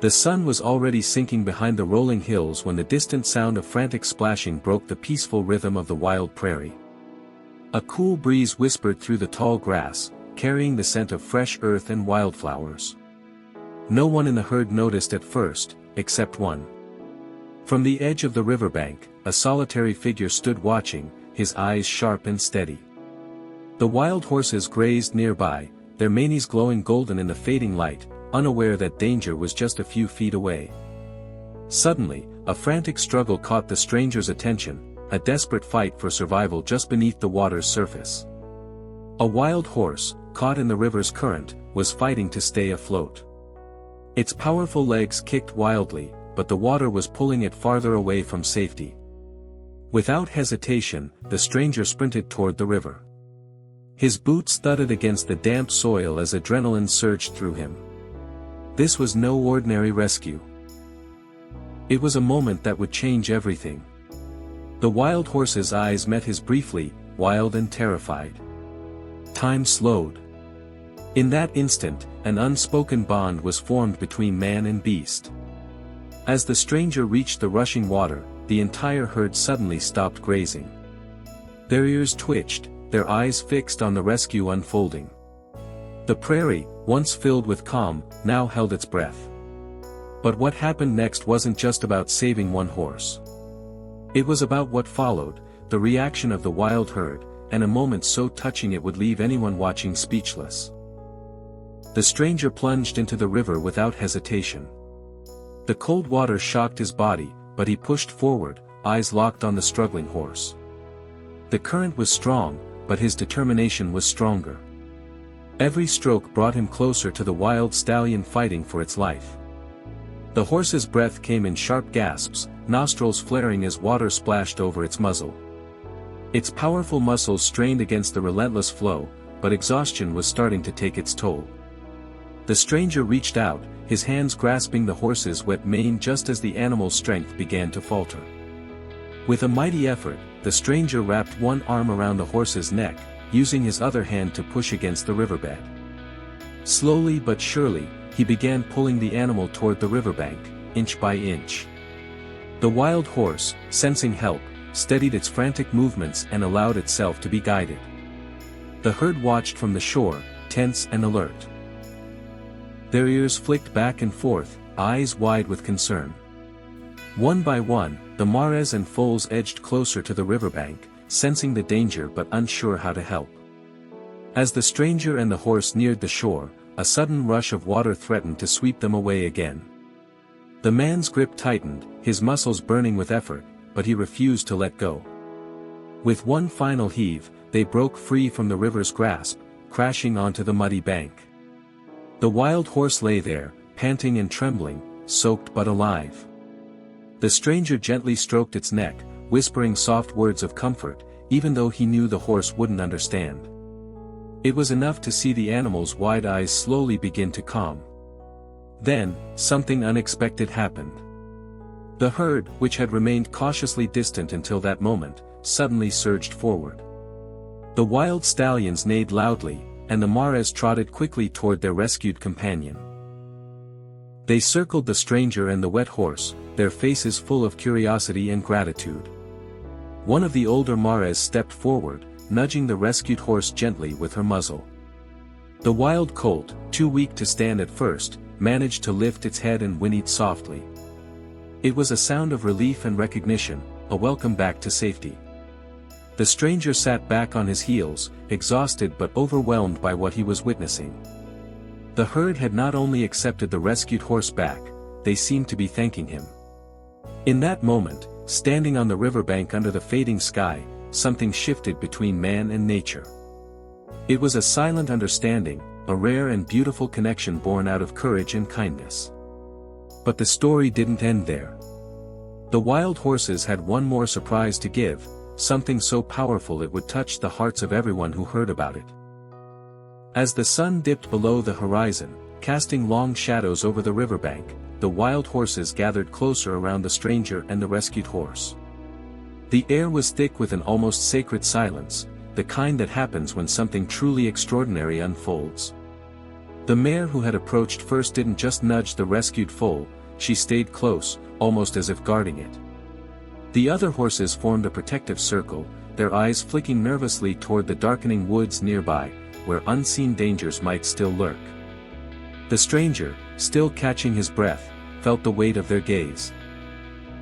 The sun was already sinking behind the rolling hills when the distant sound of frantic splashing broke the peaceful rhythm of the wild prairie. A cool breeze whispered through the tall grass, carrying the scent of fresh earth and wildflowers. No one in the herd noticed at first, except one. From the edge of the riverbank, a solitary figure stood watching, his eyes sharp and steady. The wild horses grazed nearby, their manes glowing golden in the fading light, unaware that danger was just a few feet away. Suddenly, a frantic struggle caught the stranger's attention, a desperate fight for survival just beneath the water's surface. A wild horse, caught in the river's current, was fighting to stay afloat. Its powerful legs kicked wildly, but the water was pulling it farther away from safety. Without hesitation, the stranger sprinted toward the river. His boots thudded against the damp soil as adrenaline surged through him. This was no ordinary rescue. It was a moment that would change everything. The wild horse's eyes met his briefly, wild and terrified. Time slowed. In that instant, an unspoken bond was formed between man and beast. As the stranger reached the rushing water, the entire herd suddenly stopped grazing. Their ears twitched, their eyes fixed on the rescue unfolding. The prairie, once filled with calm, now held its breath. But what happened next wasn't just about saving one horse. It was about what followed, the reaction of the wild herd, and a moment so touching it would leave anyone watching speechless. The stranger plunged into the river without hesitation. The cold water shocked his body, but he pushed forward, eyes locked on the struggling horse. The current was strong, but his determination was stronger. Every stroke brought him closer to the wild stallion fighting for its life. The horse's breath came in sharp gasps, nostrils flaring as water splashed over its muzzle. Its powerful muscles strained against the relentless flow, but exhaustion was starting to take its toll. The stranger reached out, his hands grasping the horse's wet mane just as the animal's strength began to falter. With a mighty effort, the stranger wrapped one arm around the horse's neck, using his other hand to push against the riverbed. Slowly but surely, he began pulling the animal toward the riverbank, inch by inch. The wild horse, sensing help, steadied its frantic movements and allowed itself to be guided. The herd watched from the shore, tense and alert. Their ears flicked back and forth, eyes wide with concern. One by one, the mares and foals edged closer to the riverbank, sensing the danger but unsure how to help. As the stranger and the horse neared the shore, a sudden rush of water threatened to sweep them away again. The man's grip tightened, his muscles burning with effort, but he refused to let go. With one final heave, they broke free from the river's grasp, crashing onto the muddy bank. The wild horse lay there, panting and trembling, soaked but alive. The stranger gently stroked its neck, whispering soft words of comfort, even though he knew the horse wouldn't understand. It was enough to see the animal's wide eyes slowly begin to calm. Then, something unexpected happened. The herd, which had remained cautiously distant until that moment, suddenly surged forward. The wild stallions neighed loudly, and the mares trotted quickly toward their rescued companion. They circled the stranger and the wet horse, their faces full of curiosity and gratitude. One of the older mares stepped forward, nudging the rescued horse gently with her muzzle. The wild colt, too weak to stand at first, managed to lift its head and whinnied softly. It was a sound of relief and recognition, a welcome back to safety. The stranger sat back on his heels, exhausted but overwhelmed by what he was witnessing. The herd had not only accepted the rescued horse back, they seemed to be thanking him. In that moment, standing on the riverbank under the fading sky, something shifted between man and nature. It was a silent understanding, a rare and beautiful connection born out of courage and kindness. But the story didn't end there. The wild horses had one more surprise to give, something so powerful it would touch the hearts of everyone who heard about it. As the sun dipped below the horizon, casting long shadows over the riverbank, the wild horses gathered closer around the stranger and the rescued horse. The air was thick with an almost sacred silence, the kind that happens when something truly extraordinary unfolds. The mare who had approached first didn't just nudge the rescued foal, she stayed close, almost as if guarding it. The other horses formed a protective circle, their eyes flicking nervously toward the darkening woods nearby, where unseen dangers might still lurk. The stranger, still catching his breath, felt the weight of their gaze.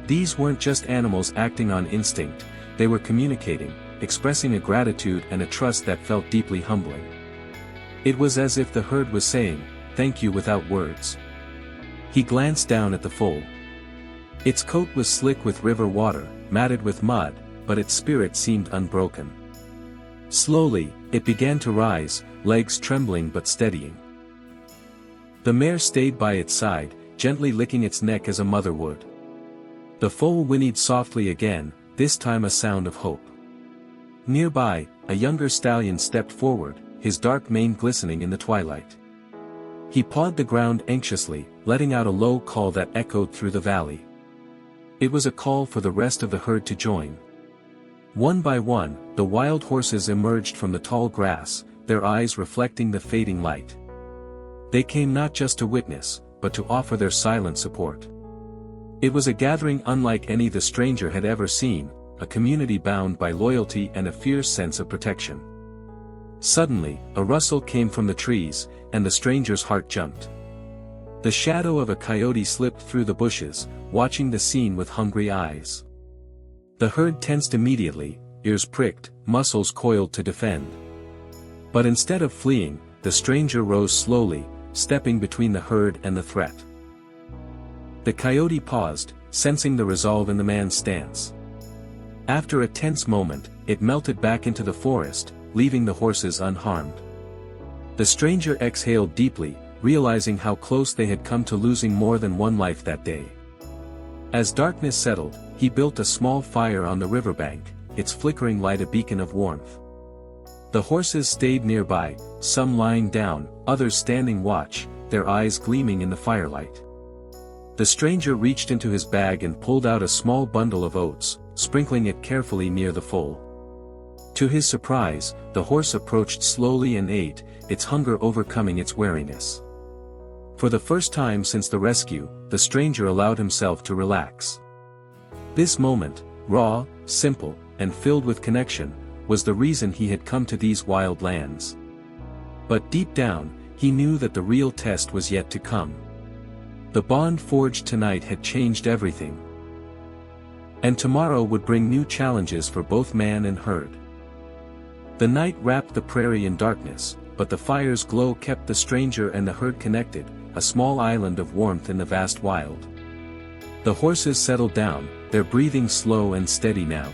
These weren't just animals acting on instinct, they were communicating, expressing a gratitude and a trust that felt deeply humbling. It was as if the herd was saying, "Thank you," without words. He glanced down at the foal. Its coat was slick with river water, matted with mud, but its spirit seemed unbroken. Slowly, it began to rise, legs trembling but steadying. The mare stayed by its side, gently licking its neck as a mother would. The foal whinnied softly again, this time a sound of hope. Nearby, a younger stallion stepped forward, his dark mane glistening in the twilight. He pawed the ground anxiously, letting out a low call that echoed through the valley. It was a call for the rest of the herd to join. One by one, the wild horses emerged from the tall grass, their eyes reflecting the fading light. They came not just to witness, but to offer their silent support. It was a gathering unlike any the stranger had ever seen, a community bound by loyalty and a fierce sense of protection. Suddenly, a rustle came from the trees, and the stranger's heart jumped. The shadow of a coyote slipped through the bushes, watching the scene with hungry eyes. The herd tensed immediately, ears pricked, muscles coiled to defend. But instead of fleeing, the stranger rose slowly, stepping between the herd and the threat. The coyote paused, sensing the resolve in the man's stance. After a tense moment, it melted back into the forest, leaving the horses unharmed. The stranger exhaled deeply, realizing how close they had come to losing more than one life that day. As darkness settled, he built a small fire on the riverbank, its flickering light a beacon of warmth. The horses stayed nearby, some lying down, others standing watch, their eyes gleaming in the firelight. The stranger reached into his bag and pulled out a small bundle of oats, sprinkling it carefully near the foal. To his surprise, the horse approached slowly and ate, its hunger overcoming its wariness. For the first time since the rescue, the stranger allowed himself to relax. This moment, raw, simple, and filled with connection, was the reason he had come to these wild lands. But deep down, he knew that the real test was yet to come. The bond forged tonight had changed everything. And tomorrow would bring new challenges for both man and herd. The night wrapped the prairie in darkness, but the fire's glow kept the stranger and the herd connected, a small island of warmth in the vast wild. The horses settled down, their breathing slow and steady now.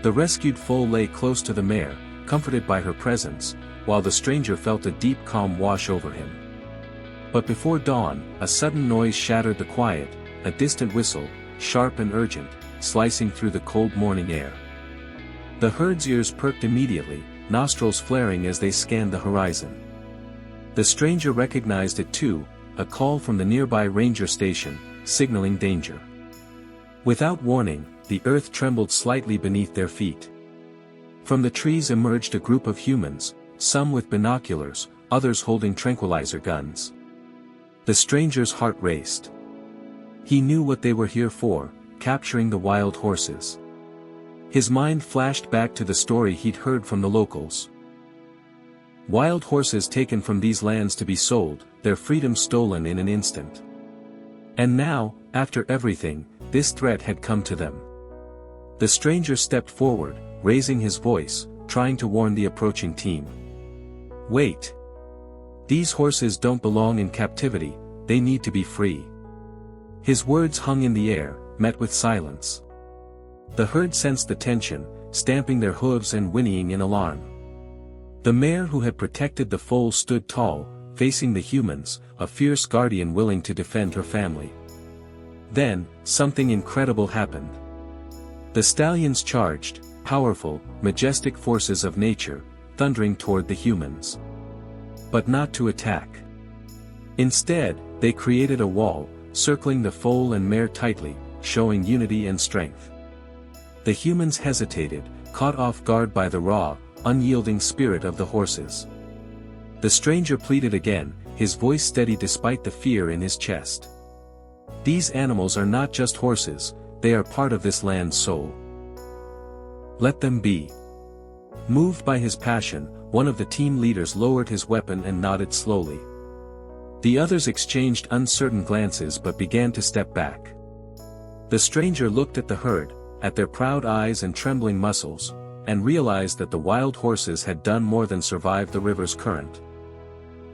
The rescued foal lay close to the mare, comforted by her presence, while the stranger felt a deep calm wash over him. But before dawn, a sudden noise shattered the quiet, a distant whistle, sharp and urgent, slicing through the cold morning air. The herd's ears perked immediately, nostrils flaring as they scanned the horizon. The stranger recognized it too, a call from the nearby ranger station, signaling danger. Without warning, the earth trembled slightly beneath their feet. From the trees emerged a group of humans, some with binoculars, others holding tranquilizer guns. The stranger's heart raced. He knew what they were here for, capturing the wild horses. His mind flashed back to the story he'd heard from the locals. Wild horses taken from these lands to be sold, their freedom stolen in an instant. And now, after everything, this threat had come to them. The stranger stepped forward, raising his voice, trying to warn the approaching team. Wait! These horses don't belong in captivity, they need to be free. His words hung in the air, met with silence. The herd sensed the tension, stamping their hooves and whinnying in alarm. The mare who had protected the foal stood tall, facing the humans, a fierce guardian willing to defend her family. Then, something incredible happened. The stallions charged, powerful, majestic forces of nature, thundering toward the humans. But not to attack. Instead, they created a wall, circling the foal and mare tightly, showing unity and strength. The humans hesitated, caught off guard by the raw, unyielding spirit of the horses. The stranger pleaded again, his voice steady despite the fear in his chest. These animals are not just horses, they are part of this land's soul. Let them be. Moved by his passion, one of the team leaders lowered his weapon and nodded slowly. The others exchanged uncertain glances but began to step back. The stranger looked at the herd, at their proud eyes and trembling muscles, and realized that the wild horses had done more than survive the river's current.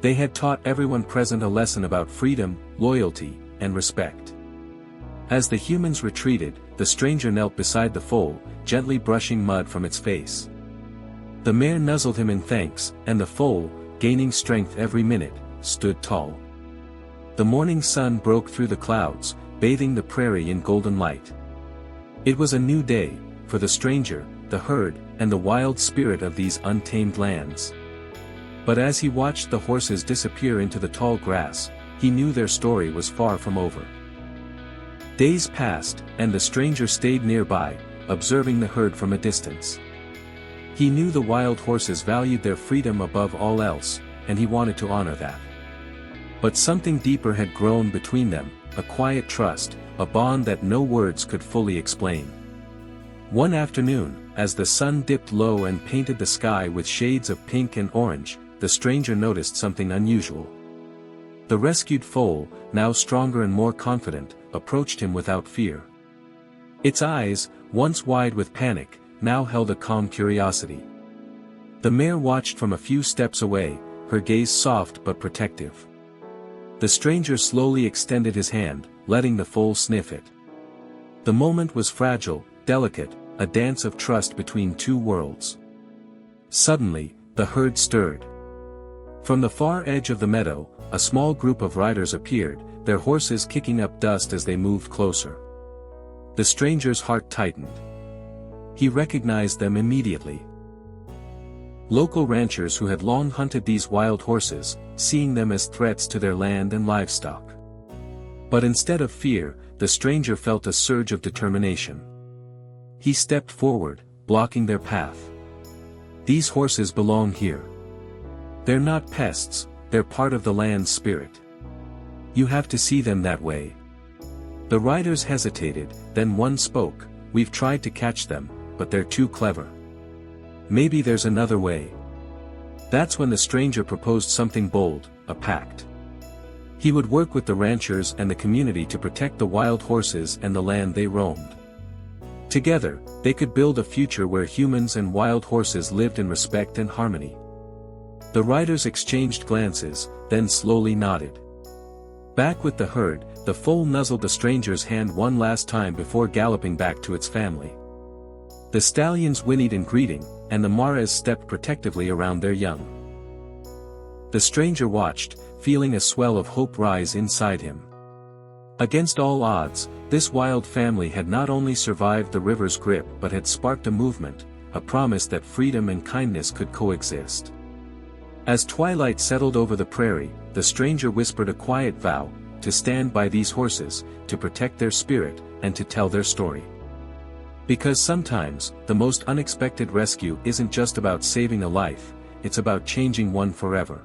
They had taught everyone present a lesson about freedom, loyalty, and respect. As the humans retreated, the stranger knelt beside the foal, gently brushing mud from its face. The mare nuzzled him in thanks, and the foal, gaining strength every minute, stood tall. The morning sun broke through the clouds, bathing the prairie in golden light. It was a new day, for the stranger, the herd, and the wild spirit of these untamed lands. But as he watched the horses disappear into the tall grass, he knew their story was far from over. Days passed, and the stranger stayed nearby, observing the herd from a distance. He knew the wild horses valued their freedom above all else, and he wanted to honor that. But something deeper had grown between them, a quiet trust, a bond that no words could fully explain. One afternoon, as the sun dipped low and painted the sky with shades of pink and orange, the stranger noticed something unusual. The rescued foal, now stronger and more confident, approached him without fear. Its eyes, once wide with panic, now held a calm curiosity. The mare watched from a few steps away, her gaze soft but protective. The stranger slowly extended his hand, letting the foal sniff it. The moment was fragile, delicate, a dance of trust between two worlds. Suddenly, the herd stirred. From the far edge of the meadow, a small group of riders appeared, their horses kicking up dust as they moved closer. The stranger's heart tightened. He recognized them immediately. Local ranchers who had long hunted these wild horses, seeing them as threats to their land and livestock. But instead of fear, the stranger felt a surge of determination. He stepped forward, blocking their path. These horses belong here. They're not pests, they're part of the land's spirit. You have to see them that way. The riders hesitated, then one spoke, "We've tried to catch them, but they're too clever. Maybe there's another way." That's when the stranger proposed something bold, a pact. He would work with the ranchers and the community to protect the wild horses and the land they roamed. Together, they could build a future where humans and wild horses lived in respect and harmony. The riders exchanged glances, then slowly nodded. Back with the herd, the foal nuzzled the stranger's hand one last time before galloping back to its family. The stallions whinnied in greeting, and the mares stepped protectively around their young. The stranger watched, feeling a swell of hope rise inside him. Against all odds, this wild family had not only survived the river's grip but had sparked a movement, a promise that freedom and kindness could coexist. As twilight settled over the prairie, the stranger whispered a quiet vow, to stand by these horses, to protect their spirit, and to tell their story. Because sometimes, the most unexpected rescue isn't just about saving a life, it's about changing one forever.